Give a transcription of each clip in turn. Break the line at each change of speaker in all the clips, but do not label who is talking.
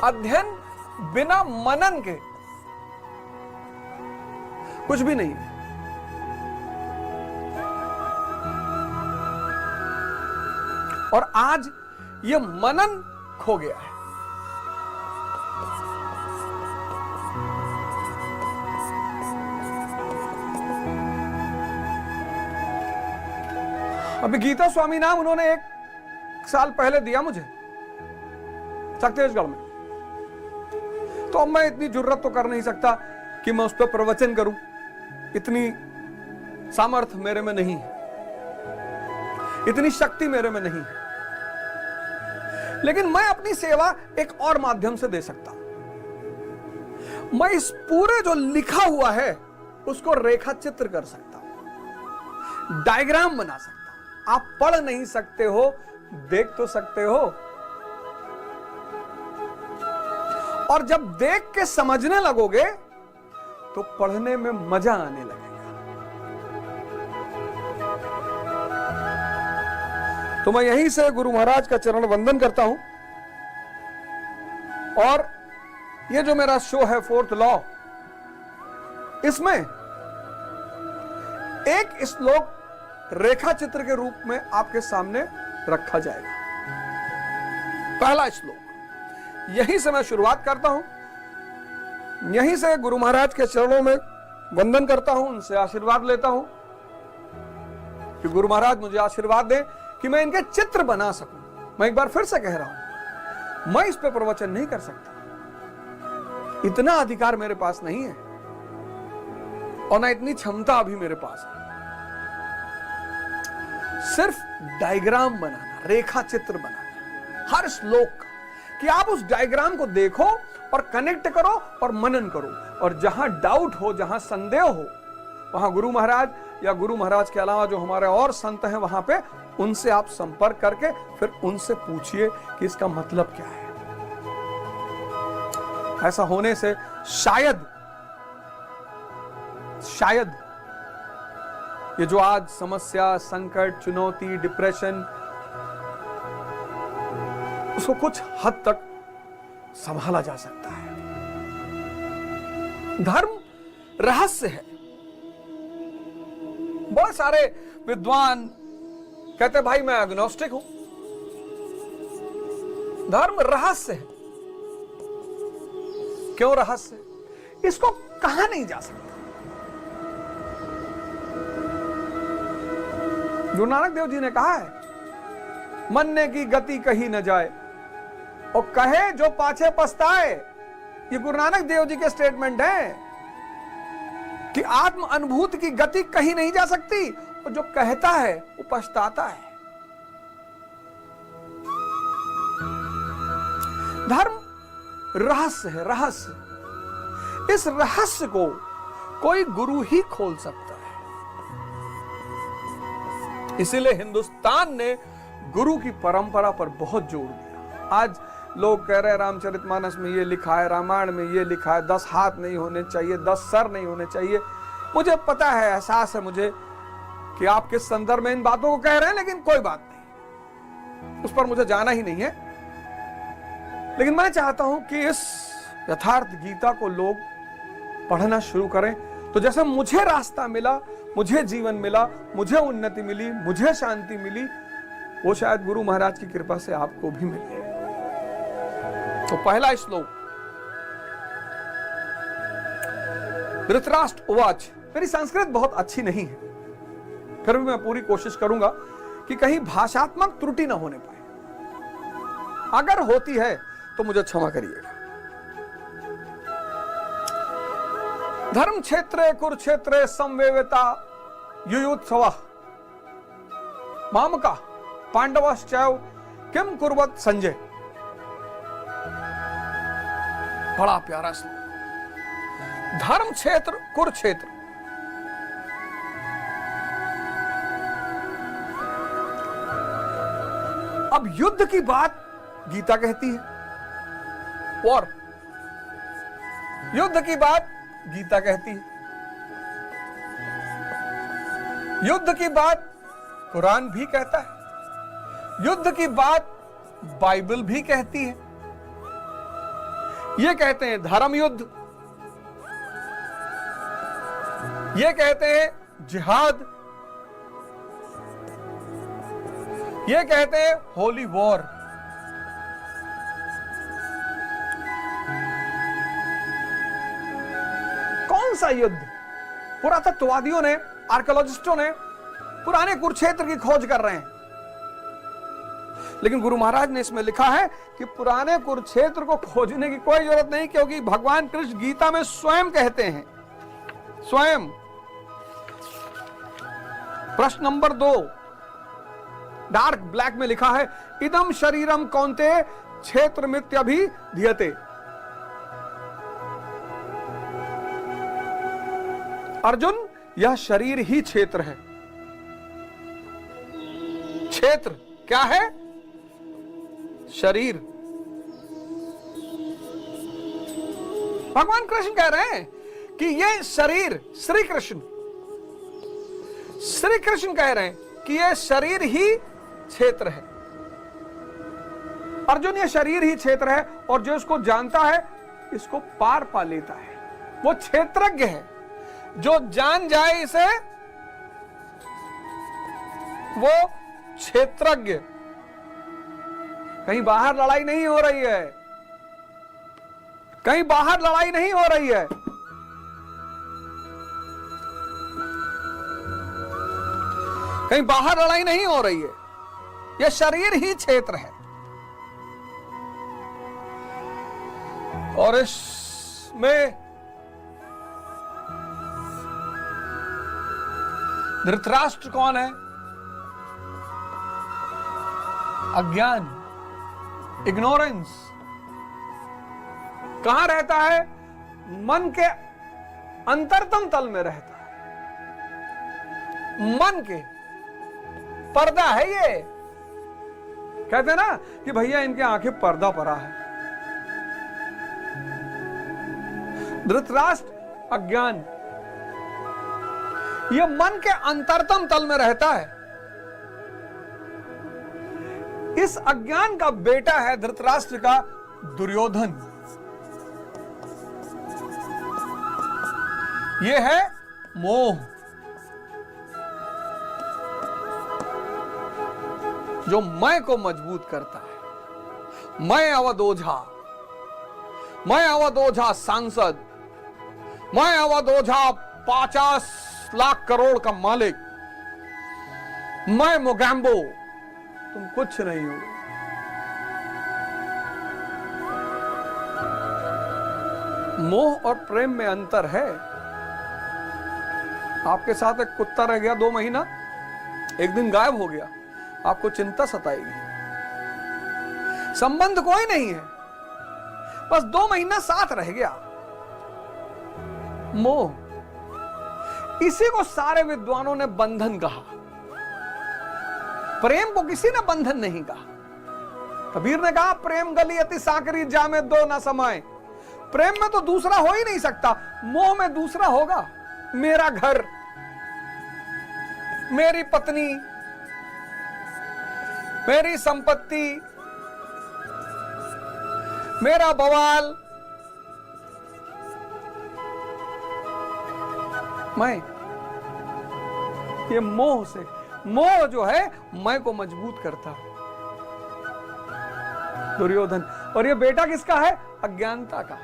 अध्ययन बिना मनन के कुछ भी नहीं है। और आज ये मनन खो गया है। अभी गीता स्वामी नाम उन्होंने 1 साल पहले दिया मुझे छत्तीसगढ़ में, तो अब मैं इतनी जुर्रत तो कर नहीं सकता कि मैं उस पर प्रवचन करूं, इतनी सामर्थ्य मेरे में नहीं है, इतनी शक्ति मेरे में नहीं है। लेकिन मैं अपनी सेवा एक और माध्यम से दे सकता हूं। मैं इस पूरे जो लिखा हुआ है उसको रेखा चित्र कर सकता हूं, डायग्राम बना सकता हूं। आप पढ़ नहीं सकते हो, देख तो सकते हो। और जब देख के समझने लगोगे तो पढ़ने में मजा आने लगेगा। तो मैं यहीं से गुरु महाराज का चरण वंदन करता हूं। और ये जो मेरा शो है 4th लॉ, इसमें एक श्लोक रेखा चित्र के रूप में आपके सामने रखा जाएगा। पहला श्लोक, यहीं से मैं शुरुआत करता हूं, यहीं से गुरु महाराज के चरणों में वंदन करता हूं, उनसे आशीर्वाद लेता हूं कि गुरु महाराज मुझे आशीर्वाद दें कि मैं इनके चित्र बना सकूं। मैं एक बार फिर से कह रहा हूं, मैं इस पे प्रवचन नहीं कर सकता, इतना अधिकार मेरे पास नहीं है और ना इतनी क्षमता अभी मेरे पास है। सिर्फ डायग्राम बनाना, रेखा चित्र बनाना हर श्लोक का, कि आप उस डायग्राम को देखो और कनेक्ट करो और मनन करो। और जहां डाउट हो, जहां संदेह हो, वहां गुरु महाराज या गुरु महाराज के अलावा जो हमारे और संत हैं वहां पे, उनसे आप संपर्क करके फिर उनसे पूछिए कि इसका मतलब क्या है। ऐसा होने से शायद ये जो आज समस्या, संकट, चुनौती, डिप्रेशन, उसको कुछ हद तक संभाला जा सकता है। धर्म रहस्य है। बहुत सारे विद्वान कहते भाई मैं एग्नोस्टिक हूं। धर्म रहस्य है। क्यों रहस्य? इसको कहा नहीं जा सकता। गुरु नानक देव जी ने कहा है, मरने की गति कही न जाए और कहे जो पाछे पछताए। ये गुरु नानक देव जी के स्टेटमेंट है कि आत्म अनुभूति की गति कहीं नहीं जा सकती और जो कहता है वो पछताता है। धर्म रहस्य है, रहस्य। इस रहस्य को कोई गुरु ही खोल सकता है। इसीलिए हिंदुस्तान ने गुरु की परंपरा पर बहुत जोर दिया। आज लोग कह रहे हैं रामचरितमानस में ये लिखा है, रामायण में ये लिखा है, 10 हाथ नहीं होने चाहिए, 10 सर नहीं होने चाहिए। मुझे पता है, एहसास है मुझे कि आप किस संदर्भ में इन बातों को कह रहे हैं, लेकिन कोई बात नहीं, उस पर मुझे जाना ही नहीं है। लेकिन मैं चाहता हूं कि इस यथार्थ गीता को लोग पढ़ना शुरू करें, तो जैसे मुझे रास्ता मिला, मुझे जीवन मिला, मुझे उन्नति मिली, मुझे शांति मिली, वो शायद गुरु महाराज की कृपा से आपको भी मिले। तो पहला श्लोक, धृतराष्ट्र उवाच। मेरी संस्कृत बहुत अच्छी नहीं है, फिर भी मैं पूरी कोशिश करूंगा कि कहीं भाषात्मक त्रुटि ना होने पाए। अगर होती है तो मुझे क्षमा करिएगा। धर्म क्षेत्रे कुरुक्षेत्रे संवेविता युयुत्सवः मामका पांडवश्चैव किम कुर्वत संजय। बड़ा प्यारा श्लोक। धर्म क्षेत्र कुरुक्षेत्र, अब युद्ध की बात गीता कहती है, और युद्ध की बात गीता कहती है, युद्ध की बात कुरान भी कहता है, युद्ध की बात बाइबल भी कहती है। ये कहते हैं धर्म युद्ध, ये कहते हैं जिहाद, ये कहते हैं होली वॉर। कौन सा युद्ध? पुरातत्ववादियों ने, आर्कियोलॉजिस्टों ने पुराने कुरुक्षेत्र की खोज कर रहे हैं, लेकिन गुरु महाराज ने इसमें लिखा है कि पुराने कुरुक्षेत्र को खोजने की कोई जरूरत नहीं, क्योंकि भगवान कृष्ण गीता में स्वयं कहते हैं, स्वयं। प्रश्न नंबर 2 डार्क ब्लैक में लिखा है, इदम शरीरम कौन्तेय क्षेत्र मित्यभिधीयते। अर्जुन, यह शरीर ही क्षेत्र है। क्षेत्र क्या है? शरीर। भगवान कृष्ण कह रहे हैं कि यह शरीर, श्री कृष्ण कह रहे हैं कि यह शरीर ही क्षेत्र है। अर्जुन, यह शरीर ही क्षेत्र है, और जो इसको जानता है इसको पार पा लेता है। वो क्षेत्रज्ञ है, जो जान जाए इसे वो क्षेत्रज्ञ। कहीं बाहर लड़ाई नहीं हो रही है, कहीं बाहर लड़ाई नहीं हो रही है। कहीं बाहर लड़ाई नहीं हो रही है, यह शरीर ही क्षेत्र है। और इसमें धृतराष्ट्र कौन है? अज्ञान, इग्नोरेंस। कहां रहता है? मन के अंतरतम तल में रहता है। मन के पर्दा है ये। कहते हैं ना कि भैया इनके आंखें पर्दा पड़ा है। धृतराष्ट्र अज्ञान, ये मन के अंतरतम तल में रहता है। इस अज्ञान का बेटा है धृतराष्ट्र का दुर्योधन। ये है मोह, जो मैं को मजबूत करता है। मैं अवध ओझा, मैं अवध ओझा सांसद, मैं अवध ओझा 50 लाख करोड़ का मालिक, मैं मोगैम्बो, तुम कुछ नहीं हो। मोह और प्रेम में अंतर है। आपके साथ एक कुत्ता रह गया 2 महीना, एक दिन गायब हो गया, आपको चिंता सताएगी। संबंध कोई नहीं है, बस 2 महीना साथ रह गया। मोह, इसी को सारे विद्वानों ने बंधन कहा। प्रेम को किसी ने बंधन नहीं कहा। कबीर ने कहा, प्रेम गली अति साकरी जामे दो ना समाए। प्रेम में तो दूसरा हो ही नहीं सकता, मोह में दूसरा होगा। मेरा घर, मेरी पत्नी, मेरी संपत्ति, मेरा बवाल, मैं। ये मोह से, मोह जो है मैं को मजबूत करता है। दुर्योधन, और ये बेटा किसका है? अज्ञानता का।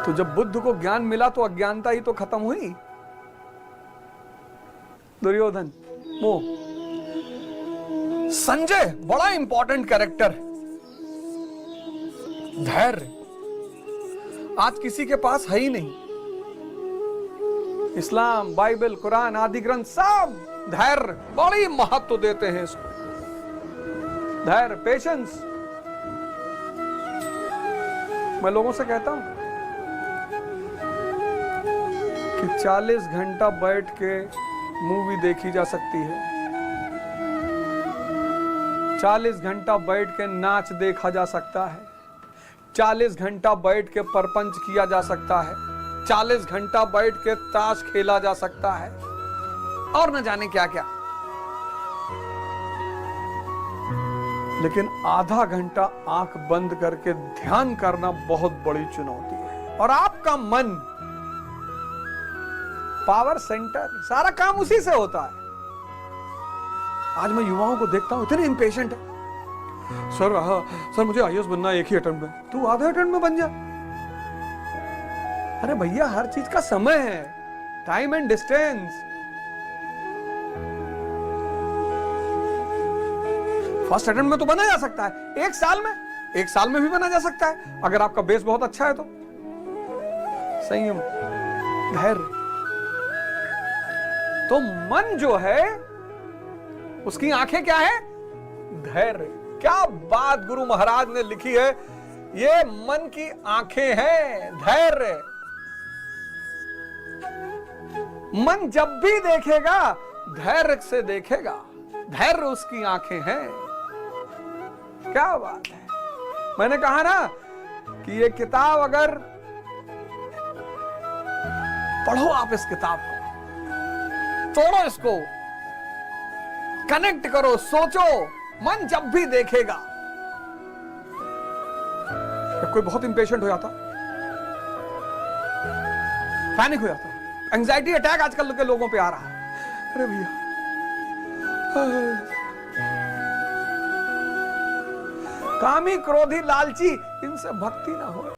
तो जब बुद्ध को ज्ञान मिला तो अज्ञानता ही तो खत्म हुई। दुर्योधन, मोह। संजय बड़ा इंपॉर्टेंट कैरेक्टर, धैर्य। आज किसी के पास है ही नहीं। इस्लाम, बाइबल, कुरान आदि ग्रंथ सब धैर्य बड़ी महत्व देते हैं इसको। धैर्य, पेशेंस। मैं लोगों से कहता हूं कि 40 घंटा बैठ के मूवी देखी जा सकती है, 40 घंटा बैठ के नाच देखा जा सकता है, 40 घंटा बैठ के परपंच किया जा सकता है, 40 घंटा बैठ के ताश खेला जा सकता है, और न जाने क्या क्या। लेकिन आधा घंटा आंख बंद करके ध्यान करना बहुत बड़ी चुनौती है। और आपका मन पावर सेंटर, सारा काम उसी से होता है। आज मैं युवाओं को देखता हूं, इतने इंपेशेंट है। सर मुझे आईएएस बनना है एक ही अटेम्प्ट में। तू आधे अटेम्प्ट में बन जा। अरे भैया, हर चीज का समय है, time and distance. First attempt में तो बना जा सकता है, एक साल में भी बना जा सकता है, अगर आपका बेस बहुत अच्छा है तो। संयम, धैर्य। तो मन जो है उसकी आंखें क्या है? धैर्य। क्या बात गुरु महाराज ने लिखी है, ये मन की आंखें हैं, धैर्य। मन जब भी देखेगा धैर्य से देखेगा, धैर्य उसकी आंखें हैं। क्या बात है। मैंने कहा ना कि ये किताब अगर पढ़ो, आप इस किताब को तोड़ो, इसको कनेक्ट करो, सोचो। मन जब भी देखेगा, कोई बहुत इंपेशेंट हो जाता, पैनिक हो जाता, एंजाइटी अटैक आजकल के लोगों पे आ रहा है। अरे भैया, कामी, क्रोधी, लालची, इनसे भक्ति ना हो।